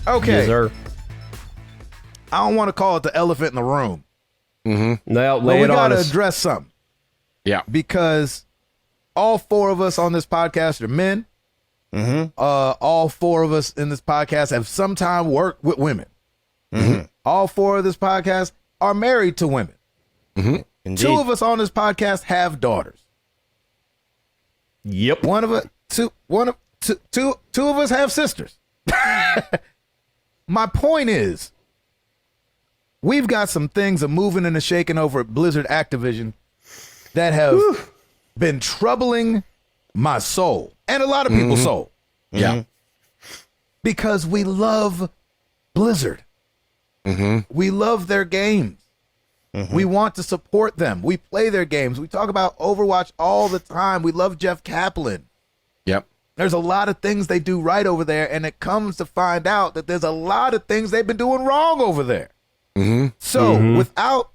Okay. Yes, sir. I don't want to call it the elephant in the room. Now, But lay we it got on to us. address something. Yeah. Because all four of us on this podcast are men. All four of us in this podcast have sometime worked with women. All four of this podcast are married to women. Indeed. Two of us on this podcast have daughters. Yep. Two of us have sisters. My point is, we've got some things a moving and a shaking over at Blizzard Activision that have been troubling my soul and a lot of people's soul. Yeah. Because we love Blizzard. We love their games. We want to support them. We play their games. We talk about Overwatch all the time. We love Jeff Kaplan. Yep. There's a lot of things they do right over there, and it comes to find out that there's a lot of things they've been doing wrong over there. So without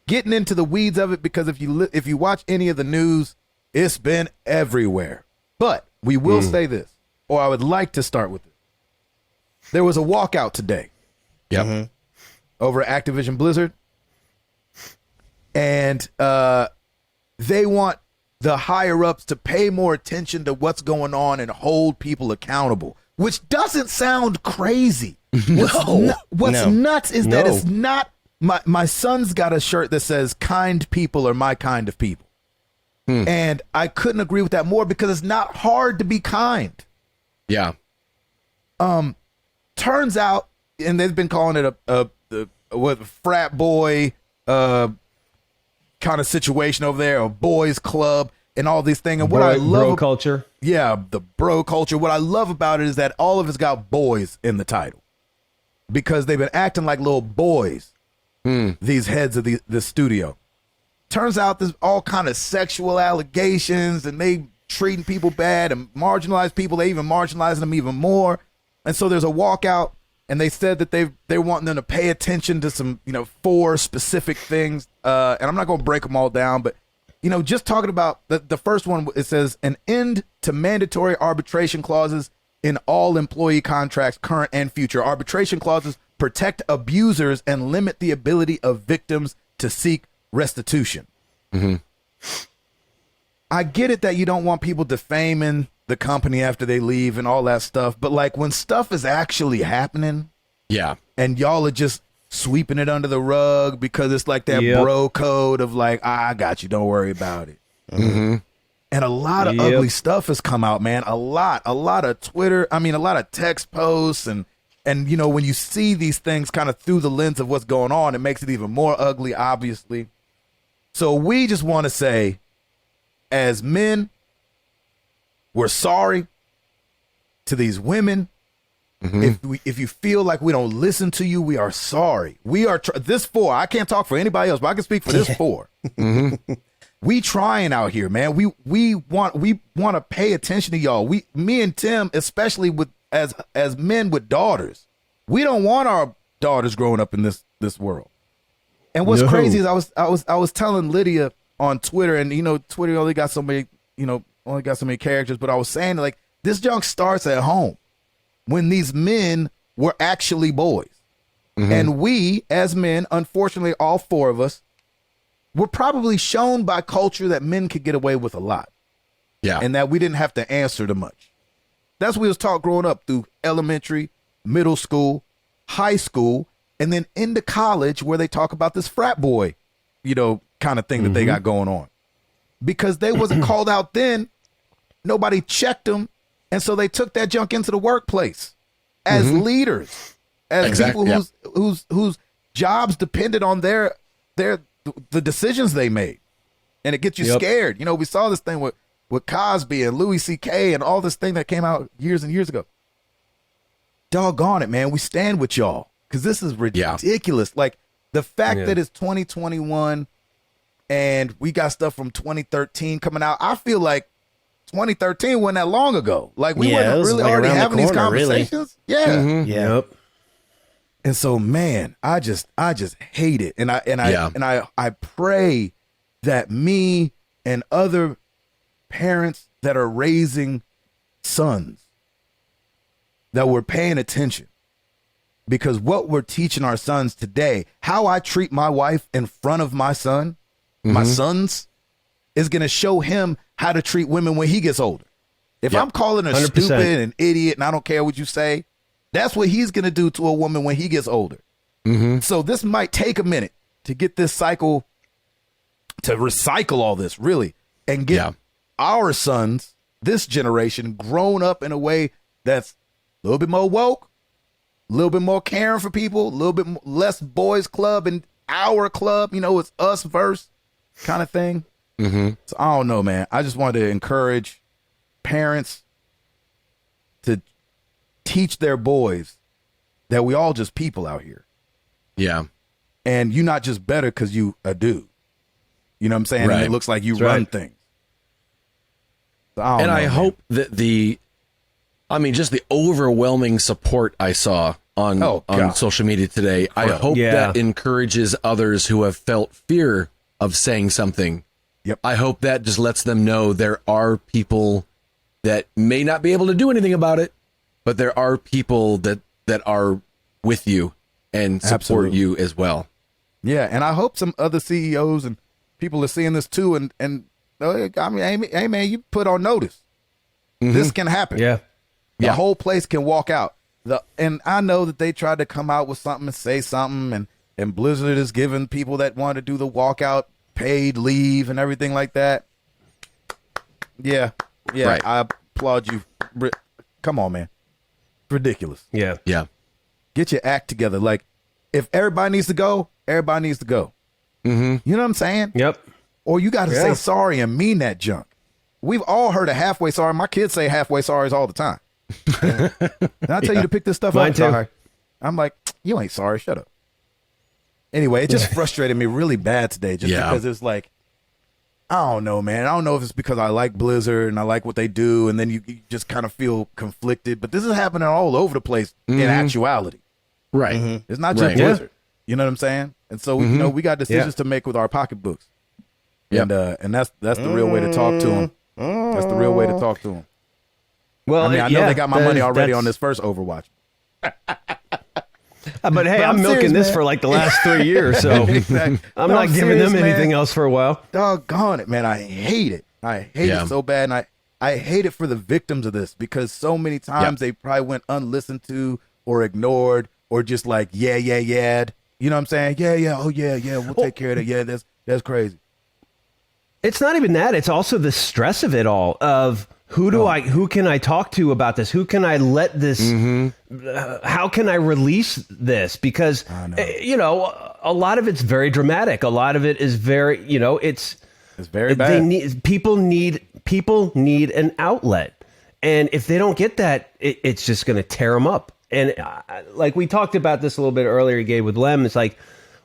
getting into the weeds of it, because if you watch any of the news, it's been everywhere. But we will say this, or I would like to start with it. There was a walkout today Yep. over at Activision Blizzard, and they want the higher ups to pay more attention to what's going on and hold people accountable, which doesn't sound crazy. What's nuts is that it's not. My son's got a shirt that says "Kind people are my kind of people," and I couldn't agree with that more because it's not hard to be kind. Yeah. Turns out, and they've been calling it a frat boy kind of situation over there, a boys club, and all these things. And what I love, bro culture. yeah, the bro culture. What I love about it is that all of it's got boys in the title because they've been acting like little boys. These heads of the studio. Turns out there's all kind of sexual allegations, and they treating people bad and marginalize people. They even marginalizing them even more. And so there's a walkout, and they said that they're wanting them to pay attention to some 4 specific things. And I'm not going to break them all down, but just talking about the first one, it says an end to mandatory arbitration clauses in all employee contracts, current and future. Arbitration clauses protect abusers and limit the ability of victims to seek restitution. I get it that you don't want people defaming the company after they leave and all that stuff, but like when stuff is actually happening, Yeah. and y'all are just sweeping it under the rug because it's like that bro code of like, I got you, don't worry about it. And a lot of ugly stuff has come out, man. A lot of Twitter, a lot of text posts, and when you see these things kind of through the lens of what's going on, it makes it even more ugly, obviously. So we just want to say, as men, we're sorry to these women. If you feel like we don't listen to you, we are sorry. We are this 4. I can't talk for anybody else, but I can speak for this 4. We trying out here, man. We want to pay attention to y'all. Me and Tim, especially with as men with daughters, we don't want our daughters growing up in this world. And what's crazy is I was telling Lydia on Twitter, and Twitter only got so many characters, but I was saying like this junk starts at home when these men were actually boys. And we as men, unfortunately all 4 of us, were probably shown by culture that men could get away with a lot. Yeah. And that we didn't have to answer to much. That's what we was taught growing up through elementary, middle school, high school, and then into college where they talk about this frat boy, kind of thing that they got going on. Because they wasn't called out then, nobody checked them, and so they took that junk into the workplace as leaders, as people whose jobs depended on the decisions they made. And it gets you scared. We saw this thing with Cosby and Louis C.K. and all this thing that came out years and years ago. Doggone it, man. We stand with y'all because this is ridiculous. Like the fact that it's 2021 and we got stuff from 2013 coming out. I feel like 2013 wasn't that long ago. Like we weren't really already having these conversations. Really. Yep. And so, man, I just hate it. And I pray that me and other parents that are raising sons that we're paying attention Because what we're teaching our sons today, how I treat my wife in front of my son, my sons, is going to show him how to treat women when he gets older. If I'm calling her 100%. stupid and idiot and I don't care what you say, that's what he's going to do to a woman when he gets older. So this might take a minute to get this cycle, to recycle all this, really, and get our sons, this generation, grown up in a way that's a little bit more woke, a little bit more caring for people, a little bit less boys club and our club, it's us verse kind of thing. So I don't know, man. I just wanted to encourage parents to teach their boys that we all just people out here. Yeah. And you're not just better because you a dude. You know what I'm saying? Right. And it looks like you That's run right. things. So I don't know, I man. hope that just the overwhelming support I saw on social media today, I hope that encourages others who have felt fear of saying something. Yep. I hope that just lets them know there are people that may not be able to do anything about it, but there are people that are with you and support you as well. Yeah, and I hope some other CEOs and people are seeing this too, and I mean, hey man, you put on notice. This can happen. Yeah. The whole place can walk out. And I know that they tried to come out with something and say something, and Blizzard is giving people that want to do the walkout paid leave and everything like that. Yeah, Right. I applaud you. Come on, man. Ridiculous. Yeah. Yeah. Get your act together. Like, if everybody needs to go, everybody needs to go. You know what I'm saying? Yep. Or you got to say sorry and mean that junk. We've all heard a halfway sorry. My kids say halfway sorries all the time. And I tell you to pick this stuff Mine up, too. sorry. I'm like, you ain't sorry. Shut up. Anyway, it just frustrated me really bad today just because it's like, I don't know, man. I don't know if it's because I like Blizzard and I like what they do, and then you just kind of feel conflicted. But this is happening all over the place in actuality. Right. It's not just Right. Blizzard. You know what I'm saying? And so, we got decisions to make with our pocketbooks. Yep. And that's the real way to talk to them. That's the real way to talk to them. Well, I mean, I know they got my money already on this first Overwatch. But hey, I'm I'm milking serious, this man. for like the last 3 years, so Exactly. I'm No, not giving serious, them anything man. else for a while. Doggone it, man. I hate it. I hate it so bad. And I hate it for the victims of this because so many times they probably went unlistened to or ignored or just like, yeah. You know what I'm saying? Yeah. Oh, yeah. We'll take care of that. Yeah, that's crazy. It's not even that. It's also the stress of it all of who can I talk to about this? Who can I let this, how can I release this? Because, a lot of it's very dramatic. A lot of it is very, it's very bad. People need an outlet. And if they don't get that, it's just going to tear them up. And like we talked about this a little bit earlier, Gabe, with Lem, it's like,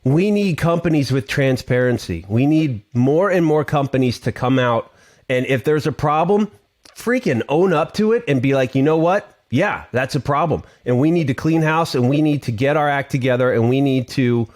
we need companies with transparency. We need more and more companies to come out. And if there's a problem, freaking own up to it and be like, you know what? Yeah, that's a problem. And we need to clean house and we need to get our act together and we need to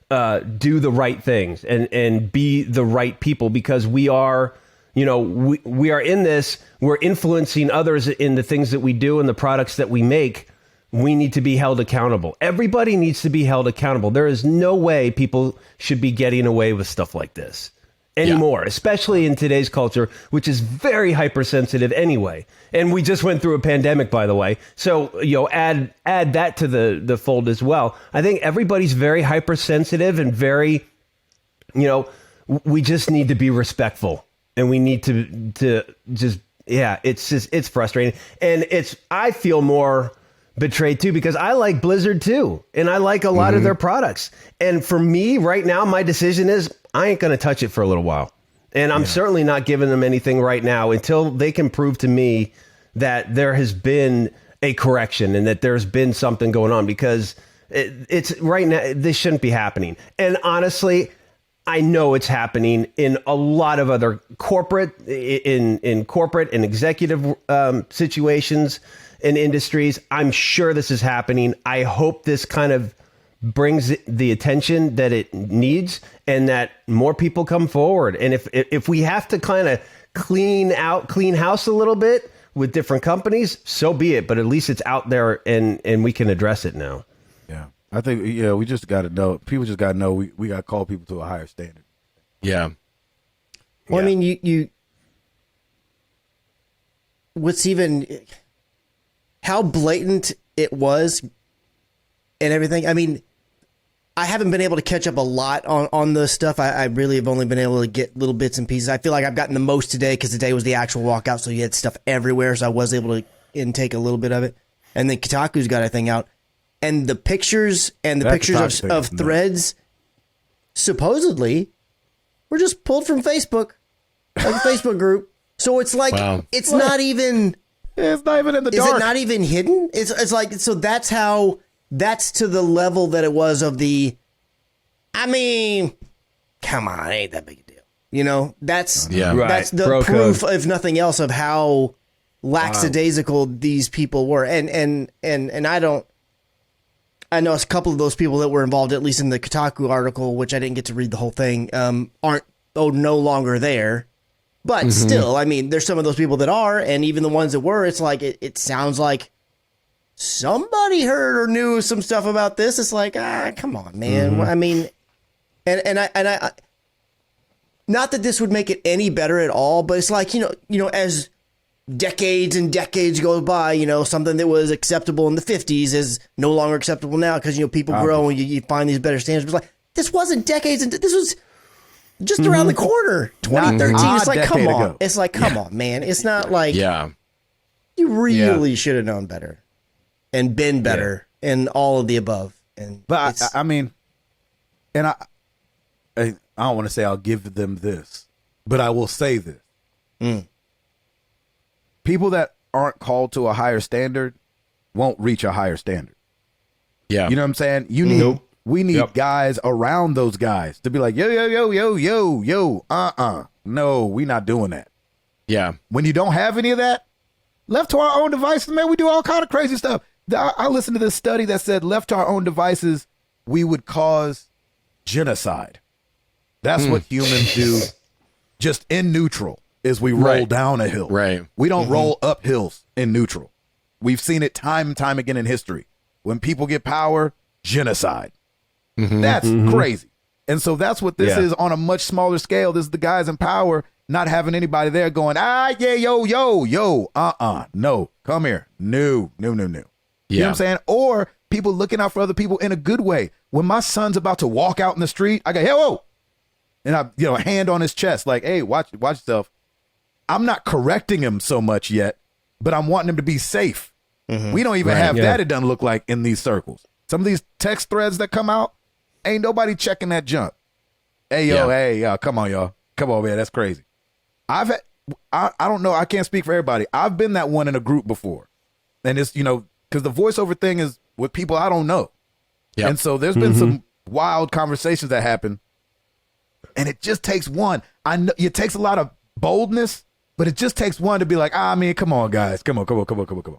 do the right things and be the right people because we are, we are in this. We're influencing others in the things that we do and the products that we make. We need to be held accountable. Everybody needs to be held accountable. There is no way people should be getting away with stuff like this anymore, especially in today's culture, which is very hypersensitive anyway. And we just went through a pandemic, by the way. So, add that to the fold as well. I think everybody's very hypersensitive and very, we just need to be respectful and we need to just, it's frustrating. And I feel more betrayed too because I like Blizzard too and I like a lot of their products, and for me right now my decision is I ain't gonna touch it for a little while, and I'm certainly not giving them anything right now until they can prove to me that there has been a correction and that there's been something going on, because it's right now this shouldn't be happening. And honestly, I know it's happening in a lot of other corporate in corporate and executive situations in industries. I'm sure this is happening. I hope this kind of brings the attention that it needs and that more people come forward. And if we have to kind of clean house a little bit with different companies, so be it. But at least it's out there and we can address it now. Yeah. I think, yeah, we just got to know. People just got to know we got to call people to a higher standard. Yeah. Well, I mean, you what's even how blatant it was and everything. I mean, I haven't been able to catch up a lot on the stuff. I really have only been able to get little bits and pieces. I feel like I've gotten the most today because today was the actual walkout, so you had stuff everywhere, so I was able to intake a little bit of it. And then Kotaku's got a thing out. And the pictures of threads supposedly were just pulled from Facebook, like a Facebook group. So it's like, it's not even in the dark. Is it not even hidden? It's like, so that's to the level that it was of the, I mean, come on, ain't that big a deal. You know, that's the Bro proof, if nothing else, of how lackadaisical these people were. And I know a couple of those people that were involved, at least in the Kotaku article, which I didn't get to read the whole thing, aren't no longer there. But still, I mean, there's some of those people that are, and even the ones that were, it's like, it sounds like somebody heard or knew some stuff about this. It's like, come on, man. I mean, and I not that this would make it any better at all, but it's like, you know, as decades and decades go by, you know, something that was acceptable in the 50s is no longer acceptable now because, you know, people grow and you find these better standards. But like, this wasn't decades, and this was just around the corner, 2013. It's like, come on. Ago. It's like, come on, man. It's not like you really should have known better and been better and all of the above. And but I mean, and I don't want to say I'll give them this, but I will say this. People that aren't called to a higher standard won't reach a higher standard. Yeah. You know what I'm saying? We need guys around those guys to be like, yo, no, we not doing that. Yeah. When you don't have any of that, left to our own devices, man, we do all kind of crazy stuff. I listened to this study that said left to our own devices, we would cause genocide. That's what humans do just in neutral. Is we roll down a hill. Right. We don't roll up hills in neutral. We've seen it time and time again in history. When people get power, genocide. That's crazy. And so that's what this is on a much smaller scale. This is the guys in power not having anybody there going, no, come here. No. You know what I'm saying? Or people looking out for other people in a good way. When my son's about to walk out in the street, I go, hey, whoa. And I, a hand on his chest, like, hey, watch yourself. I'm not correcting him so much yet, but I'm wanting him to be safe. We don't even have that, it doesn't look like, in these circles. Some of these text threads that come out, ain't nobody checking that junk. Hey, come on, y'all. Come on, man, that's crazy. I don't know, I can't speak for everybody. I've been that one in a group before. And it's, because the voiceover thing is with people I don't know. And so there's been some wild conversations that happen, and it just takes one. I know it takes a lot of boldness, but it just takes one to be like, come on, guys. Come on.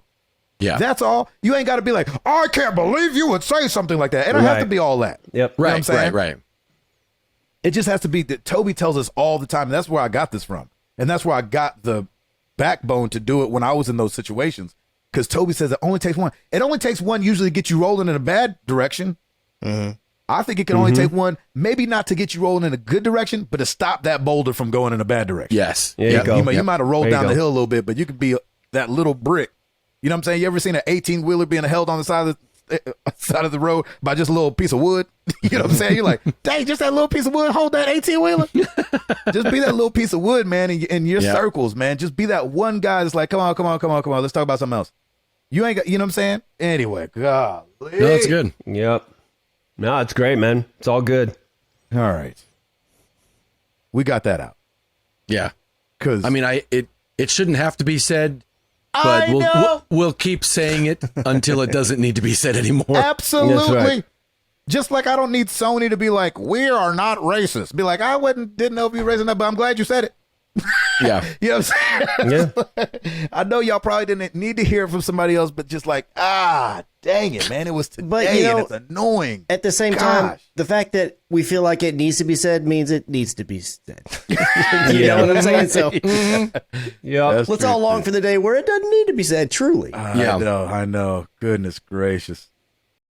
Yeah. That's all. You ain't got to be like, I can't believe you would say something like that. It don't have to be all that. Yep. You know what I'm saying? Right. It just has to be that Toby tells us all the time. And that's where I got this from. And that's where I got the backbone to do it when I was in those situations. Because Toby says it only takes one. It only takes one usually to get you rolling in a bad direction. I think it can only take one, maybe not to get you rolling in a good direction, but to stop that boulder from going in a bad direction. Yes. There you go. You might have rolled down the hill a little bit, but you could be that little brick. You know what I'm saying? You ever seen an 18-wheeler being held on the side of the road by just a little piece of wood? You know what I'm saying? You're like, dang, just that little piece of wood, hold that 18-wheeler? Just be that little piece of wood, man, in your circles, man. Just be that one guy that's like, come on. Let's talk about something else. You ain't got, you know what I'm saying? Anyway, God. No, that's good. Yep. No, it's great, man. It's all good. All right. We got that out. Yeah. Because I mean, it shouldn't have to be said, but we'll keep saying it until it doesn't need to be said anymore. Absolutely. Right. Just like I don't need Sony to be like, we are not racist. Be like, didn't know if you were racist, but I'm glad you said it. Yeah. You know what I'm saying? Yeah. I know y'all probably didn't need to hear it from somebody else, but just like, dang it, man. It was today, and it's annoying. At the same time, the fact that we feel like it needs to be said means it needs to be said. You know what I'm saying? So, let's all long for the day where it doesn't need to be said, truly. I know. Goodness gracious.